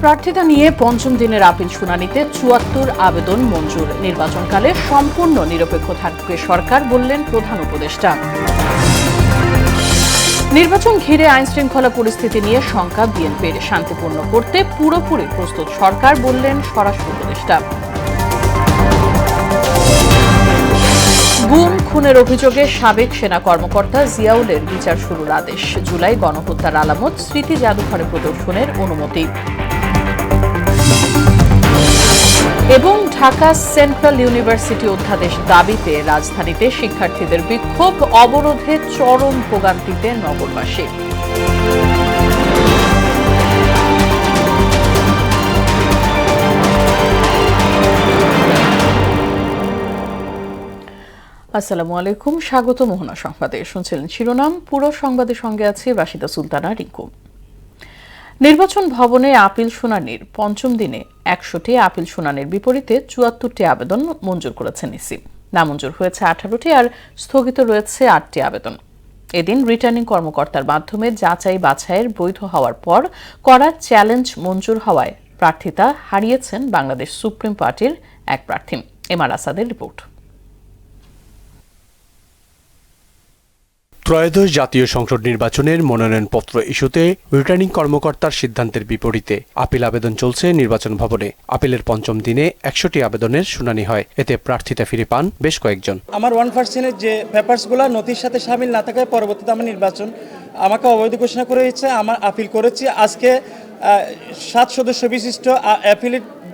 প্রার্থিতা নিয়ে পঞ্চম দিনের আপিল শুনানিতে ৭৪ আবেদন মঞ্জুর। নির্বাচনকালে সম্পূর্ণ নিরপেক্ষ থাকবে সরকার, বললেন প্রধান উপদেষ্টা। নির্বাচন ঘিরে আইনশৃঙ্খলা পরিস্থিতি নিয়ে শঙ্কা বিএনপির, শান্তিপূর্ণ করতে পুরোপুরি প্রস্তুত সরকার, বললেন স্বরাষ্ট্র উপদেষ্টা। গুম খুনের অভিযোগে সাবেক সেনা কর্মকর্তা জিয়াউলের বিচার শুরুর আদেশ। জুলাই গণহত্যার আলামত স্মৃতি জাদুঘরে প্রদর্শনের অনুমতি। এবং ঢাকা সেন্ট্রাল ইউনিভার্সিটি অধ্যাদেশ দাবিতে রাজধানীতে শিক্ষার্থীদের বিক্ষোভ, অবরোধে চরম ভোগান্তিতে নগরবাসী। আসসালামু আলাইকুম, স্বাগত মোহনা সংবাদে। শুনছিলেন শিরোনাম, পুরো সংবাদের সঙ্গে আছে রাশিদা সুলতানা রিঙ্কু। নির্বাচন ভবনে আপিল শুনানির পঞ্চম দিনে ১০০টি আপিল শুনানির বিপরীতে ৭৪টি আবেদন মঞ্জুর করেছে ইসি। নামঞ্জুর হয়েছে 18টি আর স্থগিত রয়েছে 8টি আবেদন। এদিন রিটার্নিং কর্মকর্তার মাধ্যমে যাচাই বাছাইয়ের বৈধ হওয়ার পর করা চ্যালেঞ্জ মঞ্জুর হওয়ায় প্রার্থিতা হারিয়েছেন বাংলাদেশ সুপ্রিম পার্টির এক প্রার্থী। এমআর আসাদের রিপোর্ট। ত্রয়োদশ জাতীয় সংসদ নির্বাচনের মনোনয়নপত্র ইস্যুতে রিটার্নিং কর্মকর্তার সিদ্ধান্তের বিপরীতে আপিল আবেদন চলছে নির্বাচন ভবনে। আপিলের পঞ্চম দিনে ১০০টি আবেদনের শুনানি হয়। এতে প্রার্থিতা ফিরে পান বেশ কয়েকজন। আমার 1% যে পেপারসগুলো নথির সাথে শামিল না থাকায় পরবর্তীতে আমার নির্বাচন আমাকে অবৈধ ঘোষণা করে হয়েছে। আমার আপিল করেছি। আজকে 7 সদস্য বিশিষ্ট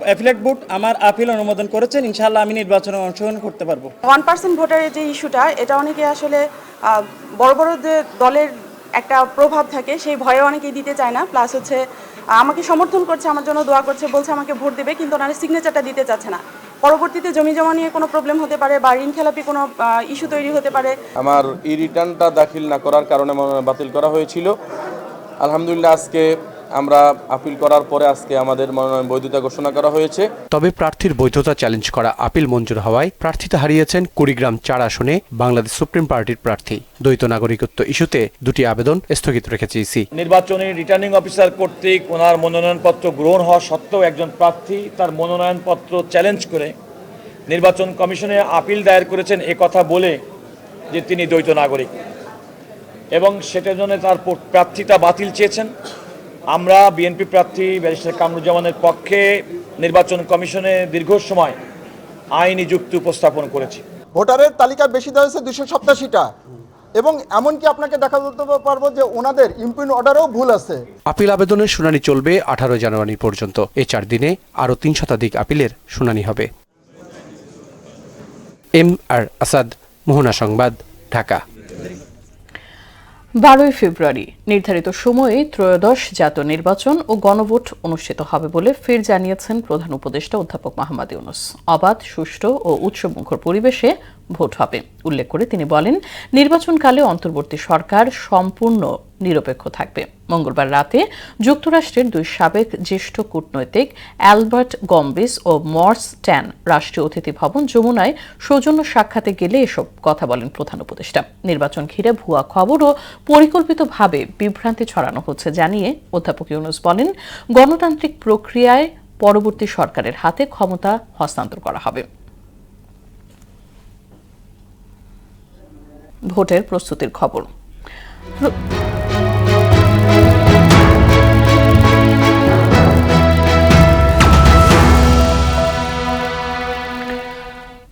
অ্যাপিলেট বোর্ড আমার আপিল অনুমোদন করেছেন। ইনশাআল্লাহ আমি নির্বাচনে অংশগ্রহণ করতে পারবো। 1% ভোটারের যে ইস্যুটা, এটা অনেকে আসলে বড় বড় যে দলের একটা প্রভাব থাকে, সেই ভয়ে অনেকেই দিতে চায় না। প্লাস হচ্ছে আমাকে সমর্থন করছে, আমার জন্য দোয়া করছে, বলছে আমাকে ভোট দেবে, কিন্তু ওনারা সিগনেচারটা দিতে চাচ্ছে না। পরবর্তীতে জমি জমা নিয়ে কোনো প্রবলেম হতে পারে বা ঋণ খেলাপি কোনো ইস্যু তৈরি হতে পারে। আমার এই রিটার্নটা দাখিল না করার কারণে বাতিল করা হয়েছিল। আলহামদুলিল্লাহ আজকে আমরা আপিল করার পরে আজকে আমাদের মনোনয়ন বৈধতা ঘোষণা করা হয়েছে। তবে প্রার্থীর বৈধতা চ্যালেঞ্জ করা আপিল মঞ্জুর হওয়ায় প্রার্থিতা হারিয়েছেন কুড়িগ্রাম ৪ আসনে বাংলাদেশ সুপ্রিম পার্টির প্রার্থী। দ্বৈত নাগরিকত্ব ইস্যুতে 2টি আবেদন স্থগিত রেখেছে ইসি। নির্বাচনী রিটার্নিং অফিসার কর্তৃক ওনার মনোনয়নপত্র গ্রহণ হওয়া সত্ত্বেও একজন প্রার্থী তার মনোনয়নপত্র চ্যালেঞ্জ করে নির্বাচন কমিশনে আপিল দায়ের করেছেন, কথা বলে যে তিনি দ্বৈত নাগরিক এবং সেটার জন্য তার প্রার্থিতা বাতিল চেয়েছেন। আমরা বিএনপি প্রার্থী ব্যারিস্টার কামরুজ্জামানের পক্ষে নির্বাচন কমিশনে দীর্ঘ সময় আইনি যুক্তি উপস্থাপন করেছি। ভোটারের তালিকা বেশি দেওয়া হয়েছে 287টা, এবং এমনকি আপনাকে দেখা দিতে পারবো যে ওনাদের ইমপিন অর্ডারও ভুল আছে। আপিল আবেদনের শুনানি চলবে 18 জানুয়ারি পর্যন্ত। এই 4 দিনে আরও 3 শতাধিক আপিলের শুনানি হবে। এমআর আসাদ, মোহনা সংবাদ, ঢাকা। 12 ফেব্রুয়ারি নির্ধারিত সময়ে ত্রয়োদশ জাতীয় নির্বাচন ও গণভোট অনুষ্ঠিত হবে বলে ফের জানিয়েছেন প্রধান উপদেষ্টা অধ্যাপক মোহাম্মদ ইউনূস। অবাধ, সুষ্ঠু ও উৎসবমুখর পরিবেশে ভোট হবে উল্লেখ করে তিনি বলেন, নির্বাচনকালে অন্তর্বর্তী সরকার সম্পূর্ণ নিরপেক্ষ থাকবে। মঙ্গলবার রাতে যুক্তরাষ্ট্রের 2 সাবেক জ্যেষ্ঠ কূটনৈতিক অ্যালবার্ট গম্বিস ও মর্স ট্যান রাষ্ট্রীয় অতিথি ভবন যমুনায় সৌজন্য সাক্ষাতে গেলে এসব কথা বলেন প্রধান উপদেষ্টা। নির্বাচন ঘিরে ভুয়া খবর ও পরিকল্পিতভাবে বিভ্রান্তি ছড়ানো হচ্ছে জানিয়ে অধ্যাপক ইউনূস বলেন, গণতান্ত্রিক প্রক্রিয়ায় পরবর্তী সরকারের হাতে ক্ষমতা হস্তান্তর করা হবে। ভোটের প্রস্তুতির খবর।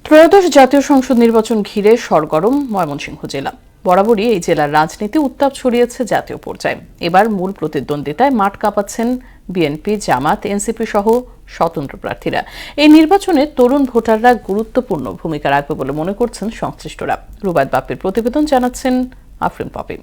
ত্রয়োদশ জাতীয় সংসদ নির্বাচন ঘিরে সরগরম ময়মনসিংহ জেলা। বরাবরই এই জেলার রাজনীতি উত্তাপ ছড়িয়েছে জাতীয় পর্যায়ে। এবার মূল প্রতিদ্বন্দ্বিতায় মাঠ কাঁপাচ্ছেন বিএনপি, জামাত, এনসিপি সহ স্বতন্ত্র প্রার্থীরা। এই নির্বাচনে তরুণ ভোটাররা গুরুত্বপূর্ণ ভূমিকা রাখবে বলে মনে করছেন সংশ্লিষ্টরা। রুবায়ত বাপ্পির প্রতিবেদন, জানাচ্ছেন আফরিন পপি।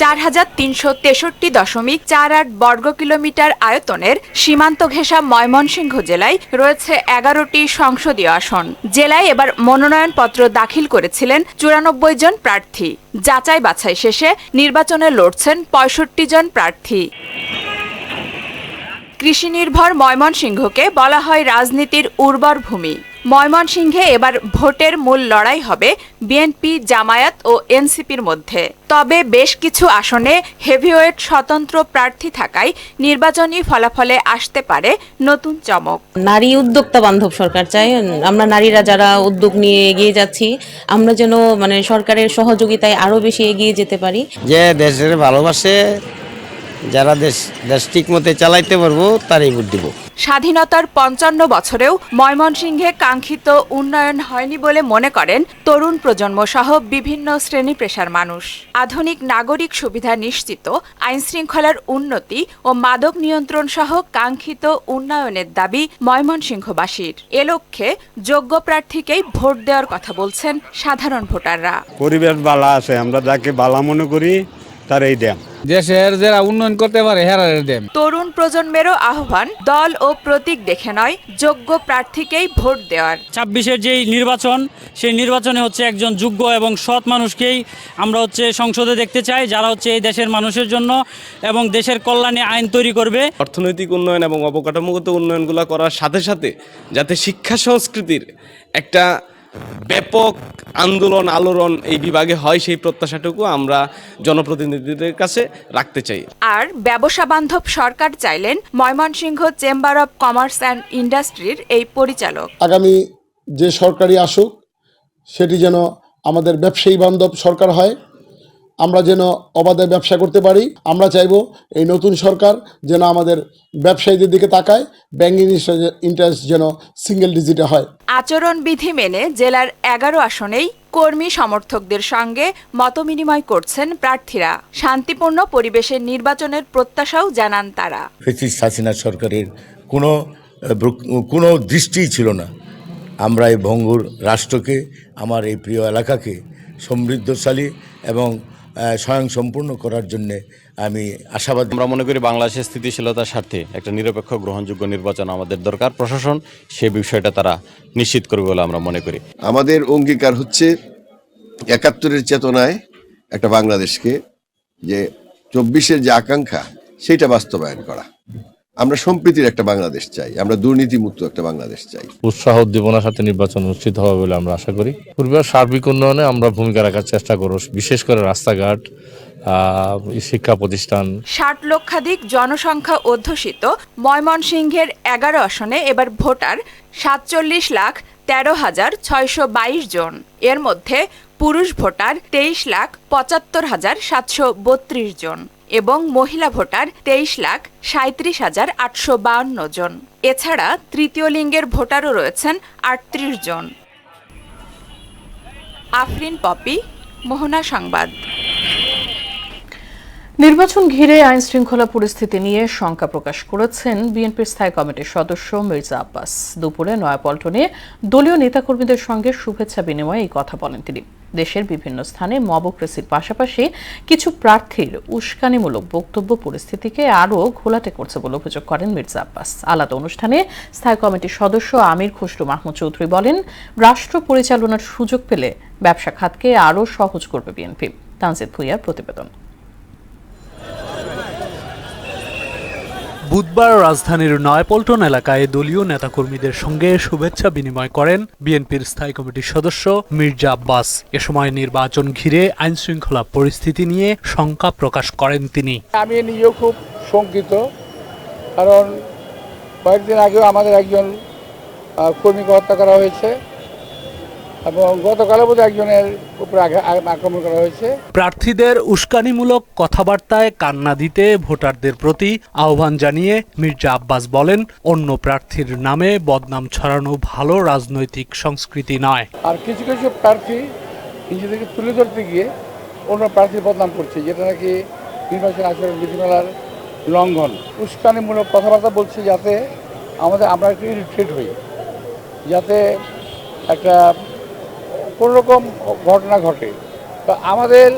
৪,৩63.48 বর্গ কিলোমিটার আয়তনের সীমান্ত ঘেঁষা ময়মনসিংহ জেলায় রয়েছে 11টি সংসদীয় আসন। জেলায় এবার মনোনয়নপত্র দাখিল করেছিলেন 94 জন প্রার্থী। যাচাই বাছাই শেষে নির্বাচনে লড়ছেন 65 জন প্রার্থী। কৃষি নির্ভর ময়মনসিংহকে বলা হয় রাজনীতির উর্বর ভূমি। ময়মনসিংহে এবার ভোটের মূল লড়াই হবে বিএনপি, জামায়াত ও এনসিপির মধ্যে। তবে বেশ কিছু আসনে হেভিওয়েট স্বতন্ত্র প্রার্থী থাকায় নির্বাচনী ফলাফলে আসতে পারে নতুন চমক। নারী উদ্যোক্তা বান্ধব সরকার চাই। আমরা নারীরা যারা উদ্যোগ নিয়ে এগিয়ে যাচ্ছি, আমরা যেন সরকারের সহযোগিতায় আরো বেশি এগিয়ে যেতে পারি। যে দেশের ভালোবাসে, যারা দেশ ঠিক মতো চালাইতে পারবো তারই ভোট দিব। স্বাধীনতার ৫৫ বছরেও ময়মনসিংহে কাঙ্ক্ষিত উন্নয়ন হয়নি বলে মনে করেন তরুণ প্রজন্ম সহ বিভিন্ন শ্রেণী পেশার মানুষ। আধুনিক নাগরিক সুবিধা নিশ্চিত, আইনশৃঙ্খলার উন্নতি ও মাদক নিয়ন্ত্রণ সহ কাঙ্ক্ষিত উন্নয়নের দাবি ময়মনসিংহবাসীর। এ লক্ষ্যে যোগ্য প্রার্থীকেই ভোট দেওয়ার কথা বলছেন সাধারণ ভোটাররা। পরিবেশ বালা আছে, আমরা যাকে বালা মনে করি তারই দেন। দেশের যারা উন্নয়ন করতে পারে হেরারের দেন। তরুণ প্রজন্মেরও আহ্বান দল ও প্রতীক দেখে নয়, যোগ্য প্রার্থীকেই ভোট দেওয়ার। ২৬-এর যেই নির্বাচন, সেই নির্বাচনে একজন যোগ্য এবং সৎ মানুষকেই আমরা সংসদে দেখতে চাই, যারা এই দেশের মানুষের জন্য এবং দেশের কল্যাণে আইন তৈরি করবে। অর্থনৈতিক উন্নয়ন এবং অবকাঠামোগত উন্নয়নগুলো করার সাথে সাথে যাতে শিক্ষা সংস্কৃতির একটা ব্যাপক আলোড়ন এই বিভাগে হয়, সেই প্রত্যাশাটুকু আমরা জনপ্রতিনিধিদের কাছে রাখতে চাই। আর ব্যবসা বান্ধব সরকার চাইলেন Mymensingh chamber of commerce and ইন্ডাস্ট্রির এই পরিচালক। আগামী যে সরকারই আসুক, সেটি যেন আমাদের ব্যবসায়ী বান্ধব সরকার হয়, আমরা যেন অবাধে ব্যবসা করতে পারি। আমরা চাইব এই নতুন সরকার যেন আমাদের ব্যবসায়ীদের দিকে তাকায়, ব্যাংকিং ইন্টারেস্ট যেন সিঙ্গেল ডিজিটে হয়। আচরণবিধি মেনে জেলার ১১ আসনেই কর্মী সমর্থকদের সঙ্গে মতবিনিময় করছেন প্রার্থীরা। শান্তিপূর্ণ পরিবেশে নির্বাচনের প্রত্যাশাও জানান তারা। ফ্যাসিস্ট হাসিনা সরকারের কোনো দৃষ্টিই ছিল না। আমরা এই ভঙ্গুর রাষ্ট্রকে, আমার এই প্রিয় এলাকাকে সমৃদ্ধশালী এবং স্বয়ংসম্পূর্ণ করার জন্য আমি আশাবাদী। আমরা মনে করি বাংলাদেশের স্থিতিশীলতার স্বার্থে একটা নিরপেক্ষ গ্রহণযোগ্য নির্বাচন আমাদের দরকার। প্রশাসন সে বিষয়টা তারা নিশ্চিত করবে বলে আমরা মনে করি। আমাদের অঙ্গীকার হচ্ছে ৭১-এর চেতনায় একটা বাংলাদেশকে, যে ২৪-এর যে আকাঙ্ক্ষা সেটা বাস্তবায়ন করা। আমরা সম্প্রীতির একটা বাংলাদেশ চাই, আমরা দুর্নীতিমুক্ত একটা বাংলাদেশ চাই। উৎসাহ উদ্দীপনার সাথে নির্বাচন অনুষ্ঠিত হবে বলে আমরা আশা করি। পূর্বের সার্বিক উন্নয়নে আমরা ভূমিকা রাখার চেষ্টা করব, বিশেষ করে রাস্তাঘাট, শিক্ষা প্রতিষ্ঠান। ৬০ লক্ষাধিক জনসংখ্যা অধ্যুষিত ময়মনসিংহের ১১ আসনে এবার ভোটার ৪৭,১৩,৬২২ জন। এর মধ্যে পুরুষ ভোটার ২৩,৭৫,৭৩২ জন এবং মহিলা ভোটার ২৩,৩৭,৮৫২ জন। এছাড়া তৃতীয় লিঙ্গের ভোটারও রয়েছেন ৩৮ জন। আফরিন পপি, মোহনা সংবাদ। নির্বাচন ঘিরে আইন শৃঙ্খলা পরিস্থিতি নিয়ে শঙ্কা প্রকাশ করেছেন বিএনপির স্থায়ী কমিটির সদস্য মির্জা আব্বাস। দুপুরে নয়াপল্টনে দলীয় নেতাকর্মীদের সঙ্গে শুভেচ্ছা বিনিময়ে এই কথা বলেন তিনি। দেশের বিভিন্ন স্থানে মবক্রেসির পাশাপাশি কিছু প্রার্থীর উস্কানিমূলক বক্তব্য পরিস্থিতিকে আরও ঘোলাটে করছে বলে অভিযোগ করেন মির্জা আব্বাস। আলাদা অনুষ্ঠানে স্থায়ী কমিটির সদস্য আমির খসরু মাহমুদ চৌধুরী বলেন, রাষ্ট্র পরিচালনার সুযোগ পেলে ব্যবসা খাতকে আরও সহজ করবে বিএনপি। তানজিদ ভুঁইয়ার প্রতিবেদন। বুধবার রাজধানীর নয়াপল্টন এলাকায় দলীয় নেতাকর্মীদের সঙ্গে শুভেচ্ছা বিনিময় করেন বিএনপির স্থায়ী কমিটির সদস্য মির্জা আব্বাস। এ সময় নির্বাচন ঘিরে আইন শৃঙ্খলা পরিস্থিতি নিয়ে শঙ্কা প্রকাশ করেন তিনি। আমি নিজেও খুব শঙ্কিত, কারণ কয়েকদিন আগেও আমাদের একজন কর্মীকে হত্যা করা হয়েছে এবং গতকালও বোধহয় একজনের উপরে আক্রমণ করা হয়েছে। প্রার্থীদের উস্কানিমূলক কথাবার্তায় কান্না দিতে ভোটারদের প্রতি আহ্বান জানিয়ে মির্জা আব্বাস বলেন, অন্য প্রার্থীর নামে বদনাম ছড়ানো ভালো রাজনৈতিক সংস্কৃতি নয়। আর কিছু কিছু প্রার্থী নিজেদেরকে তুলে ধরতে গিয়ে অন্য প্রার্থীর বদনাম করছে, যেটা নাকি নির্বাচন আচরণ বিধিমালার লঙ্ঘন। উস্কানিমূলক কথাবার্তা বলছে যাতে আমরা একটু ইরিটেট হই, যাতে একটা কোনোরকম ঘটনা ঘটে। তো আমাদের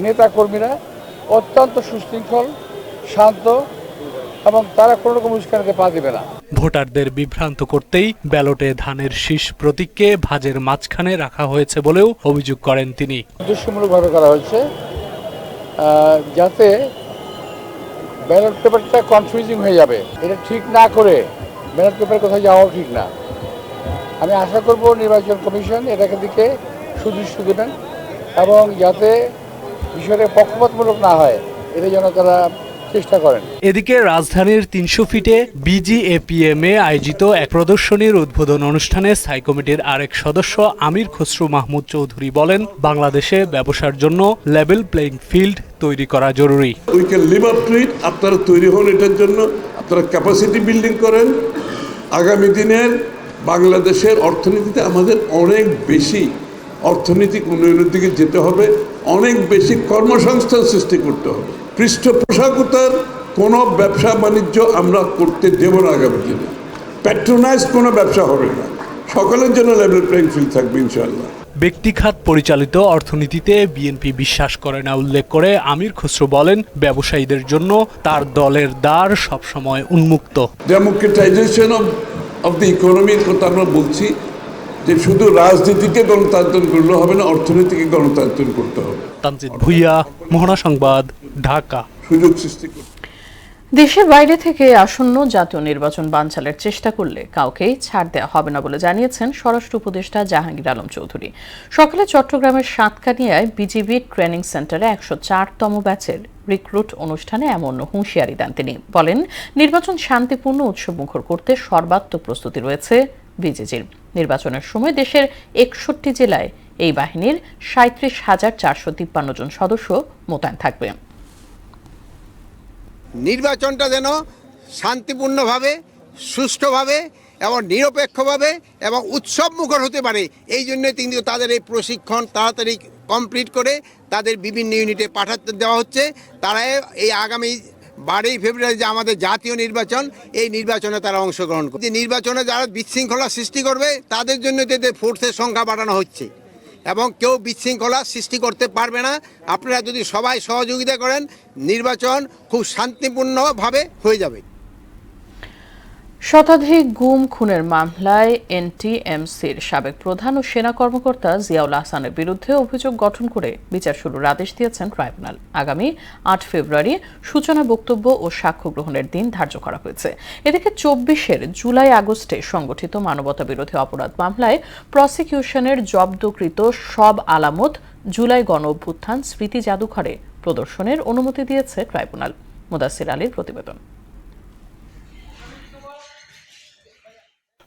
নেতা কর্মীরা অত্যন্ত সুশৃঙ্খল, শান্ত এবং তারা কোনোরকম উস্কানিতে পা দেবে না। ভোটারদের বিভ্রান্ত করতেই ব্যালটে ধানের শীষ প্রতীককে ভাজের মাঝখানে রাখা হয়েছে বলেও অভিযোগ করেন তিনি। উদ্দেশ্যমূলকভাবে করা হয়েছে যাতে ব্যালট পেপারটা কনফিউজিং হয়ে যাবে। এটা ঠিক না করে ব্যালট পেপার কোথায় যাওয়াও ঠিক না। আমি আশা করব নির্বাচন কমিশন এটাকে দিকে সুদৃষ্টি দেবেন এবং যাতে বিষয়টা পক্ষপাতমূলক না হয় এটা যেন তারা চেষ্টা করেন। এদিকে রাজধানীর ৩০০ ফিটে বিজিএপিএমে আয়োজিত এক প্রদর্শনীর উদ্বোধন অনুষ্ঠানে স্থায়ী কমিটির আরেক সদস্য আমির খসরু মাহমুদ চৌধুরী বলেন, বাংলাদেশে ব্যবসার জন্য লেভেল প্লেইং ফিল্ড তৈরি করা জরুরি। We can live up to it. আপনারা তৈরি হন এটার জন্য, আপনারা ক্যাপাসিটি বিল্ডিং করেন। আগামী দিনের বাংলাদেশের অর্থনীতিতে আমাদের অনেক বেশি অর্থনৈতিক উন্নয়নের দিকে যেতে হবে, অনেক বেশি কর্মসংস্থান সৃষ্টি করতে হবে। পৃষ্ঠপোষকতার কোনো ব্যবসা বাণিজ্য আমরা করতে দেব না আগামী দিনে। প্যাট্রোনাইজ কোনো ব্যবসা হবে না, সকলের জন্য লেভেল প্লেইং ফিল্ড থাকবে ইনশাআল্লাহ। ব্যক্তিখাত পরিচালিত অর্থনীতিতে বিএনপি বিশ্বাস করে না উল্লেখ করে আমির খসরু বলেন, ব্যবসায়ীদের জন্য তার দলের দ্বার সবসময় উন্মুক্ত। ডেমোক্রেটাইজেশন অফ দ্য ইকোনমির কথা আমরা বলছি যে শুধু রাজনীতিকে গণতান্ত্রিক করলে হবে না, অর্থনীতিকে গণতান্ত্রিক করতে হবে। তানজিদ ভুইয়া, মোহনা সংবাদ, ঢাকা। সুযোগ সৃষ্টি করতে দেশের বাইরে থেকে আসন্ন জাতীয় নির্বাচন বানচালের চেষ্টা করলে কাউকেই ছাড় দেওয়া হবে না বলে জানিয়েছেন স্বরাষ্ট্র উপদেষ্টা জাহাঙ্গীর আলম চৌধুরী। সকালে চট্টগ্রামের সাতকানিয়ায় বিজিবি ট্রেনিং সেন্টারে ১০৪তম ব্যাচের রিক্রুট অনুষ্ঠানে এমন হুঁশিয়ারি দেন তিনি। বলেন, নির্বাচন শান্তিপূর্ণ উৎসবমুখর করতে সর্বাত্মক প্রস্তুতি রয়েছে বিজিজির। নির্বাচনের সময় দেশের ৬১ জেলায় এই বাহিনীর ৩৭,৪৫৩ জন সদস্য মোতায়েন থাকবে। নির্বাচনটা যেন শান্তিপূর্ণভাবে, সুষ্ঠুভাবে এবং নিরপেক্ষভাবে এবং উৎসবমুখর হতে পারে, এই জন্য কিন্তু তাদের এই প্রশিক্ষণ তাড়াতাড়ি কমপ্লিট করে তাদের বিভিন্ন ইউনিটে পাঠাতে দেওয়া হচ্ছে। তারা এই আগামী 12 ফেব্রুয়ারি যে আমাদের জাতীয় নির্বাচন, এই নির্বাচনে তারা অংশগ্রহণ করবে। যে নির্বাচনে যারা বিশৃঙ্খলা সৃষ্টি করবে তাদের জন্য তাদের ফোর্সের সংখ্যা বাড়ানো হচ্ছে এবং কেউ বিশৃঙ্খলা সৃষ্টি করতে পারবে না। আপনারা যদি সবাই সহযোগিতা করেন, নির্বাচন খুব শান্তিপূর্ণভাবে হয়ে যাবে। শতাধিক গুম খুনের মামলায় এনটিএমসির সাবেক প্রধান ও সেনা কর্মকর্তা জিয়াউল আহসানের বিরুদ্ধে অভিযোগ গঠন করে বিচার শুরুর আদেশ দিয়েছেন ট্রাইব্যুনাল। আগামী ৮ ফেব্রুয়ারি সূচনা বক্তব্য ও সাক্ষ্য গ্রহণের দিন ধার্য করা হয়েছে। এদিকে ২৪ জুলাই আগস্টে সংগঠিত মানবতা বিরোধী অপরাধ মামলায় প্রসিকিউশনের জব্দকৃত সব আলামত জুলাই গণ অভ্যুত্থান স্মৃতি জাদুঘরে প্রদর্শনের অনুমতি দিয়েছে ট্রাইব্যুনাল। মুদাসির আলীর প্রতিবেদন।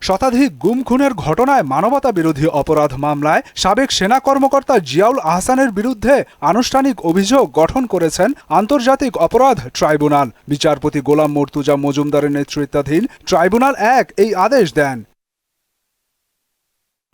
শতাধিক গুম খুনের ঘটনায় মানবতা বিরোধী অপরাধ মামলায় সাবেক সেনা কর্মকর্তা জিয়াউল আহসানের বিরুদ্ধে আনুষ্ঠানিক অভিযোগ গঠন করেছেন আন্তর্জাতিক অপরাধ ট্রাইব্যুনাল। বিচারপতি গোলাম মর্তুজা মজুমদারের নেতৃত্বাধীন ট্রাইব্যুনাল ১ এই আদেশ দেন।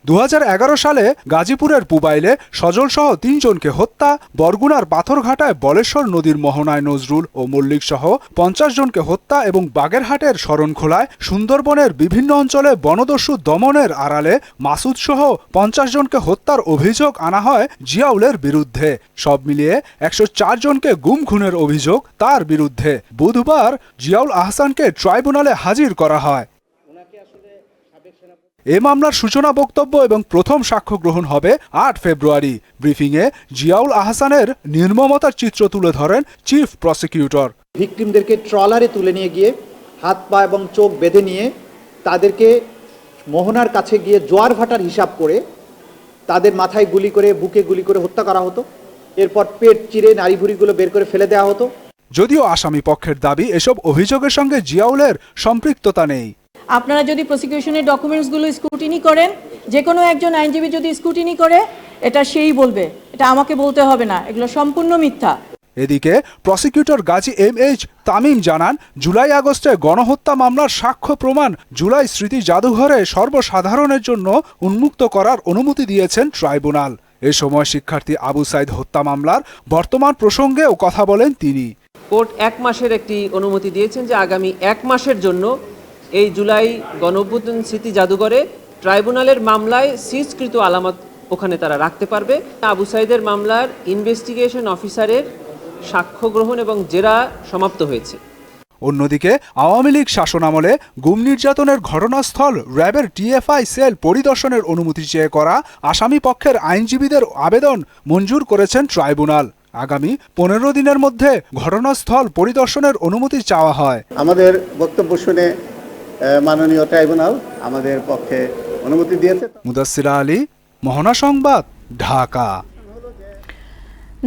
২০১১ সালে গাজীপুরের পুবাইলে সজলসহ ৩ জনকে হত্যা, বরগুনার পাথরঘাটায় বলেশ্বর নদীর মোহনায় নজরুল ও মল্লিক সহ ৫০ জনকে হত্যা এবং বাগেরহাটের শরণখোলায় সুন্দরবনের বিভিন্ন অঞ্চলে বনদস্যু দমনের আড়ালে মাসুদ সহ ৫০ জনকে হত্যার অভিযোগ আনা হয় জিয়াউলের বিরুদ্ধে। সব মিলিয়ে ১০৪ জনকে গুম খুনের অভিযোগ তার বিরুদ্ধে। বুধবার জিয়াউল আহসানকে ট্রাইব্যুনালে হাজির করা হয়। এ মামলার সূচনা বক্তব্য এবং প্রথম সাক্ষ্য গ্রহণ হবে ৮ ফেব্রুয়ারি। ব্রিফিংয়ে জিয়াউল আহসানের নির্মমতার চিত্র তুলে ধরেন চিফ প্রসিকিউটর। ভিকটিমদেরকে ট্রলারে তুলে নিয়ে গিয়ে হাত পা এবং চোখ বেঁধে নিয়ে তাদেরকে মোহনার কাছে গিয়ে জোয়ার ভাটার হিসাব করে তাদের মাথায় গুলি করে, বুকে গুলি করে হত্যা করা হতো। এরপর পেট চিরে নাড়ি ভুঁড়িগুলো বের করে ফেলে দেওয়া হতো। যদিও আসামি পক্ষের দাবি এসব অভিযোগের সঙ্গে জিয়াউলের সম্পৃক্ততা নেই। আপনারা যদি প্রসিকিউশনের ডকুমেন্টসগুলো স্ক্রুটিনি করেন, যে কোনো একজন আইনজীবী যদি স্ক্রুটিনি করে, এটা সেই বলবে, এটা আমাকে বলতে হবে না, এগুলো সম্পূর্ণ মিথ্যা। এদিকে প্রসিকিউটর গাজী এমএইচ তামিম জানান, জুলাই আগস্টে গণহত্যা মামলার সাক্ষ্য প্রমাণ জুলাই স্মৃতি জাদুঘরে সর্বসাধারণের জন্য উন্মুক্ত করার অনুমতি দিয়েছেন ট্রাইব্যুনাল। এ সময় শিক্ষার্থী আবু সাইদ হত্যা মামলার বর্তমান প্রসঙ্গেও কথা বলেন তিনি। কোর্ট ১ মাসের একটি অনুমতি দিয়েছেন যে আগামী ১ মাসের জন্য এই জুলাই গণঅভ্যুত্থান স্মৃতি জাদুঘরে ট্রাইব্যুনালের মামলায় সিজকৃত আলামত ওখানে তারা রাখতে পারবে। আবু সাইদের মামলার ইনভেস্টিগেশন অফিসারের সাক্ষ্য গ্রহণ এবং জেরা সমাপ্ত হয়েছে। অন্যদিকে আওয়ামী লীগ শাসনামলে গুম নির্যাতনের ঘটনাস্থল র্যাবের টিএফআই সেল পরিদর্শনের অনুমতি চেয়ে করা আসামি পক্ষের আইনজীবীদের আবেদন মঞ্জুর করেছেন ট্রাইব্যুনাল। আগামী ১৫ দিনের মধ্যে ঘটনাস্থল পরিদর্শনের অনুমতি চাওয়া হয়। আমাদের বক্তব্য শুনে মাননীয় ট্রাইব্যুনাল আমাদের পক্ষে অনুমতি দিয়েছে। মুদাসসির আলী, মোহনা সংবাদ, ঢাকা।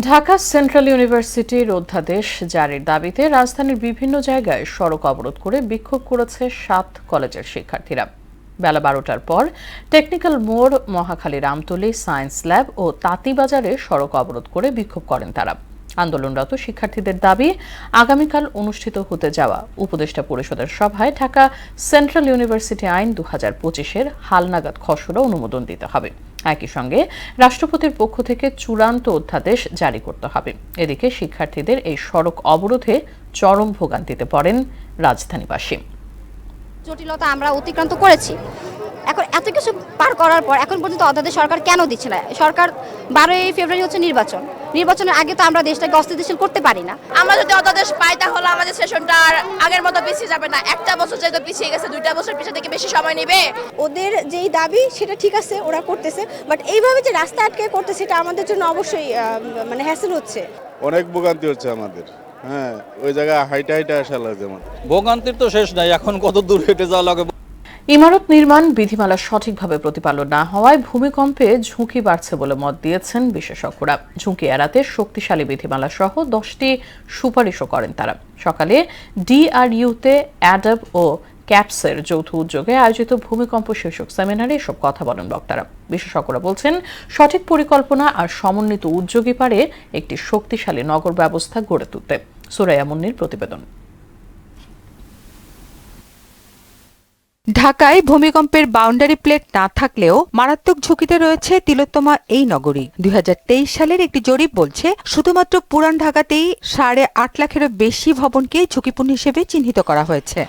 ঢাকা সেন্ট্রাল ইউনিভার্সিটির অধ্যাদেশ জারির দাবিতে রাজধানীর বিভিন্ন জায়গায় সড়ক অবরোধ করে বিক্ষোভ করেছে 7 কলেজের শিক্ষার্থীরা। বেলা 12টার পর টেকনিক্যাল মোড়, মহাখালী, রামতলী, সায়েন্স ল্যাব ও তাঁতিবাজারে সড়ক অবরোধ করে বিক্ষোভ করেন তারা। আন্দোলনরত শিক্ষার্থীদের দাবি, আগামীকাল অনুষ্ঠিত হতে যাওয়া উপদেষ্টা পরিষদের সভায় ঢাকা সেন্ট্রাল ইউনিভার্সিটি আইন 2025-এর হালনাগাদ খসড়া অনুমোদন দিতে হবে। একই সঙ্গে রাষ্ট্রপতির পক্ষ থেকে চূড়ান্ত অধ্যাদেশ জারি করতে হবে। এদিকে শিক্ষার্থীদের এই সড়ক অবরোধে চরম ভোগান্তিতে পড়েন রাজধানীবাসী। জটিলতা আমরা অতিক্রান্ত করেছি, এখন এত কিছু পার করার পর এখন পর্যন্ত অধ্যাদেশ সরকার কেন দিচ্ছে না? সরকার 12ই ফেব্রুয়ারি হচ্ছে নির্বাচনের আগে তো আমরা দেশটাকে অস্থিতিশীল করতে পারি না। আমরা যদি অধ্যাদেশ পাই তাহলে আমাদের সেশনটা আর আগের মতো পিছিয়ে যাবে না। একটা বছর যেহেতু পিছিয়ে গেছে, 2টা বছর পিছিয়ে থেকে বেশি সময় নেবে। ওদের যেই দাবি সেটা ঠিক আছে, ওরা করতেছে, বাট এইভাবে যে রাস্তা আটকে করতেছে এটা আমাদের জন্য অবশ্যই মানে হ্যাসেল হচ্ছে। অনেক ভোগান্তি হচ্ছে আমাদের। হ্যাঁ, ওই জায়গায় হাইটা আসা লাগে। যেমন ভোগান্তির তো শেষ নাই, এখন কত দূর হেঁটে যাওয়া লাগে। ইমারত নির্মাণ বিধিমালা সঠিকভাবে প্রতিপালন না হওয়ায় ভূমিকম্পে ঝুঁকি বাড়ছে বলে মত দিয়েছেন বিশেষজ্ঞরা। ঝুঁকি এড়াতে শক্তিশালী বিধিমালা সহ 10টি সুপারিশও করেন তারা। সকালে ডিআরইউতে অ্যাডাব ও ক্যাপসের যৌথ উদ্যোগে আয়োজিত ভূমিকম্প শীর্ষক সেমিনারে এসব কথা বলেন বক্তারা। বিশেষজ্ঞরা বলছেন, সঠিক পরিকল্পনা আর সমন্বিত উদ্যোগই পারে একটি শক্তিশালী নগর ব্যবস্থা গড়ে তুলতে। সুরাইয়া মুন্নির প্রতিবেদন। ঢাকায় ভূমিকম্পের বাউন্ডারি প্লেট না থাকলেও মারাত্মক ঝুঁকিতে রয়েছে তিলোত্তমা এই নগরী। 2023 সালের একটি জরিপ বলছে, শুধুমাত্র পুরান ঢাকাতেই 8.5 লাখেরও বেশি ভবনকে ঝুঁকিপূর্ণ হিসেবে চিহ্নিত করা হয়েছে।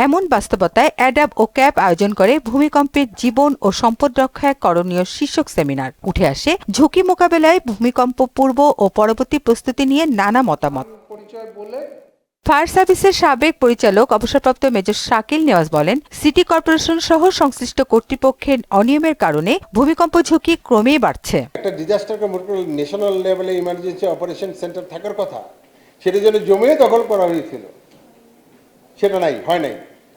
এমন বাস্তবতায় অ্যাডাব ও ক্যাপ আয়োজন করে ভূমিকম্পের জীবন ও সম্পদ রক্ষায় করণীয় শীর্ষক সেমিনার। উঠে আসে ঝুঁকি মোকাবেলায় ভূমিকম্প পূর্ব ও পরবর্তী প্রস্তুতি নিয়ে নানা মতামত। ফায়ার সার্ভিসের সাবেক পরিচালক অবসরপ্রাপ্ত মেজর শাকিল নেওয়াজ বলেন, সিটি কর্পোরেশন সহ সংশ্লিষ্ট কর্তৃপক্ষের অনিয়মের কারণে ভূমিকম্প ঝুঁকি ক্রমেই বাড়ছে। একটা ডিজাস্টারকে ন্যাশনাল লেভেলে ইমার্জেন্সি অপারেশন সেন্টার থাকার কথা, সেটার জন্য জমিয়ে দখল করা হয়েছিল, সেটা হয় নাই।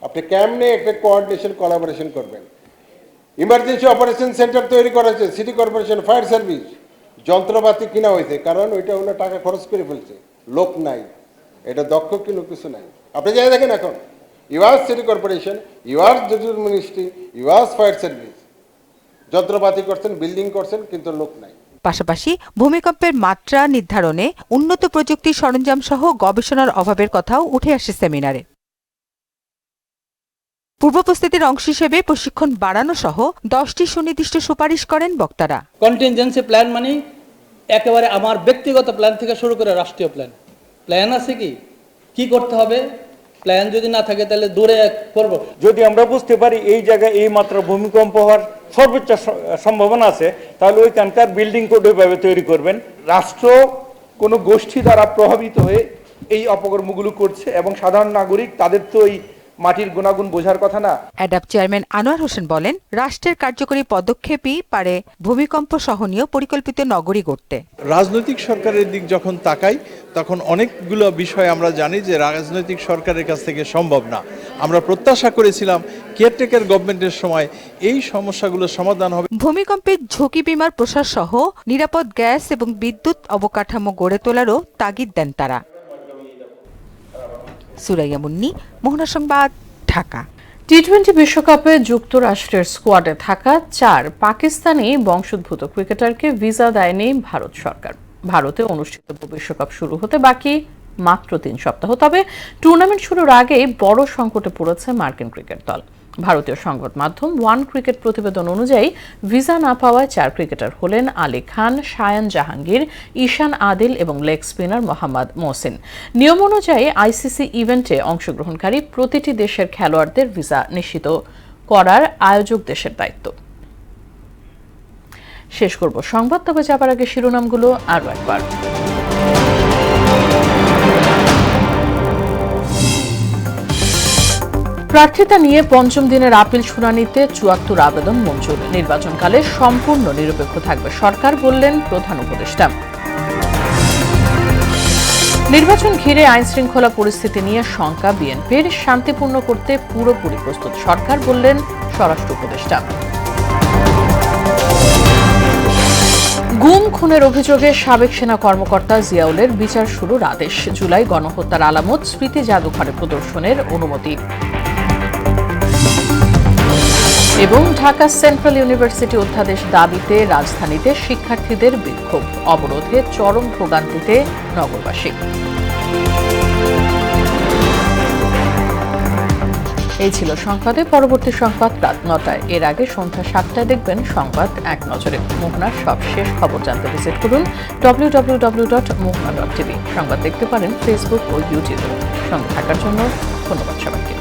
আপনি কেমনে একটা কোঅর্ডিনেশন কোলাবোরেশন করবেন? ইমার্জেন্সি অপারেশন সেন্টার তৈরি করা হয়েছে, সিটি কর্পোরেশন, ফায়ার সার্ভিস, যন্ত্রপাতি কিনা হয়েছে, কারণ ওইটা ওনার টাকা খরচ করে ফেলছে, লোক নাই, এটা দক্ষ কিন্তু কিছু নাই। আপনি যাই দেখেন, এখন ইউআস সিটি কর্পোরেশন, ইউআস জুডিশিয়াল মিনিস্ট্রি, ইউআস ফায়ার সার্ভিস যন্ত্রপাতি করছেন, বিল্ডিং করছেন, কিন্তু লোক নাই। পাশাপাশি ভূমিকম্পের মাত্রা নির্ধারণে উন্নত প্রযুক্তি সরঞ্জাম সহ গবেষণার অভাবের কথাও উঠে আসে সেমিনারে। পূর্ব প্রস্তুতির অংশ হিসেবে প্রশিক্ষণ বাড়ানো সহ 10টি সুনির্দিষ্ট সুপারিশ করেন বক্তারা। কন্টিনজেন্সি প্ল্যান মানে একেবারে আমার ব্যক্তিগত প্ল্যান থেকে শুরু করে রাষ্ট্রীয় প্ল্যান আছে কি করতে হবে, প্ল্যান যদি না থাকে তাহলে দূরে করব। যদি আমরা বুঝতে পারি এই জায়গায় এই মাত্রা ভূমিকম্প হওয়ার সর্বোচ্চ সম্ভাবনা আছে, তাহলে ওইখানকার বিল্ডিং কোড ওইভাবে তৈরি করবেন। রাষ্ট্র কোনো গোষ্ঠী দ্বারা প্রভাবিত হয়ে এই অপকর্মগুলো করছে এবং সাধারণ নাগরিক তাদের তো এই মাটির গুণাগুণ বোঝার কথা না। অ্যাডাপ চেয়ারম্যান আনোয়ার হোসেন বলেন, রাষ্ট্রের কার্যকরী পদক্ষেপই পারে ভূমিকম্প সহনীয় পরিকল্পিত নগরী গড়তে। রাজনৈতিক সরকারের দিক যখন তাকাই, তখন অনেকগুলো বিষয় আমরা জানি যে রাজনৈতিক সরকারের কাছ থেকে সম্ভব না। আমরা প্রত্যাশা করেছিলাম কেয়ারটেকার গভর্নমেন্টের সময় এই সমস্যাগুলোর সমাধান হবে। ভূমিকম্পের ঝুঁকি বিমার প্রসার সহ নিরাপদ গ্যাস এবং বিদ্যুৎ অবকাঠামো গড়ে তোলারও তাগিদ দেন তারা। সুরাইয়া মুন্নি, মোহনা সংবাদ, ঢাকা। টি-20 বিশ্বকাপে যুক্তরাষ্ট্রের স্কোয়াডে থাকা 4 পাকিস্তানি বংশোদ্ভূত ক্রিকেটারকে ভিসা দেয়নি ভারত সরকার। ভারতে অনুষ্ঠিত বিশ্বকাপ শুরু হতে বাকি মাত্র 3 সপ্তাহ। তবে টুর্নামেন্ট শুরুর আগেই বড় সংকটে পড়েছে মার্কিন ক্রিকেট দল। ভারতীয় সংবাদ মাধ্যম ওয়ান ক্রিকেট প্রতিবেদন অনুযায়ী ভিসা না পাওয়ায় 4 ক্রিকেটার হলেন আলী খান, শায়ান জাহাঙ্গীর, ঈশান আদিল এবং লেগ স্পিনার মোহাম্মদ মোহসিন। নিয়ম অনুযায়ী আইসিসি ইভেন্টে অংশগ্রহণকারী প্রতিটি দেশের খেলোয়াড়দের ভিসা নিশ্চিত করার আয়োজক দেশের দায়িত্ব। শেষ করব সংবাদ, তবে যাবার আগে শিরোনামগুলো আরও একবার। প্রার্থিতা নিয়ে 5ম দিনের আপিল শুনানিতে 74 আবেদন মঞ্জুর। নির্বাচনকালে সম্পূর্ণ নিরপেক্ষ থাকবে সরকার, বললেন প্রধান উপদেষ্টা। নির্বাচন ঘিরে আইন শৃঙ্খলা পরিস্থিতি নিয়ে শঙ্কা বিএনপির, শান্তিপূর্ণ করতে পুরোপুরি প্রস্তুত সরকার, বললেন স্বরাষ্ট্র উপদেষ্টা। গুম খুনের অভিযোগে সাবেক সেনা কর্মকর্তা জিয়াউলের বিচার শুরুর আদেশ। জুলাই গণহত্যার আলামত স্মৃতি জাদুঘরে প্রদর্শনের অনুমতি। এবং ঢাকা সেন্ট্রাল ইউনিভার্সিটি অধ্যাদেশ দাবিতে রাজধানীতে শিক্ষার্থীদের বিক্ষোভ, অবরোধে চরম ভোগান্তিতে নগরবাসী। এই ছিল সংবাদে। পরবর্তী সংবাদ রাত ৯টায়। এর আগে সন্ধ্যা ৭টায় দেখবেন সংবাদ এক নজরে। মোহনার সবশেষ খবর জানতে ভিজিট করুন www.mohna.tv। সংবাদ দেখতে পারেন ফেসবুক ও ইউটিউবে। সঙ্গে থাকার জন্য ধন্যবাদ সবাইকে।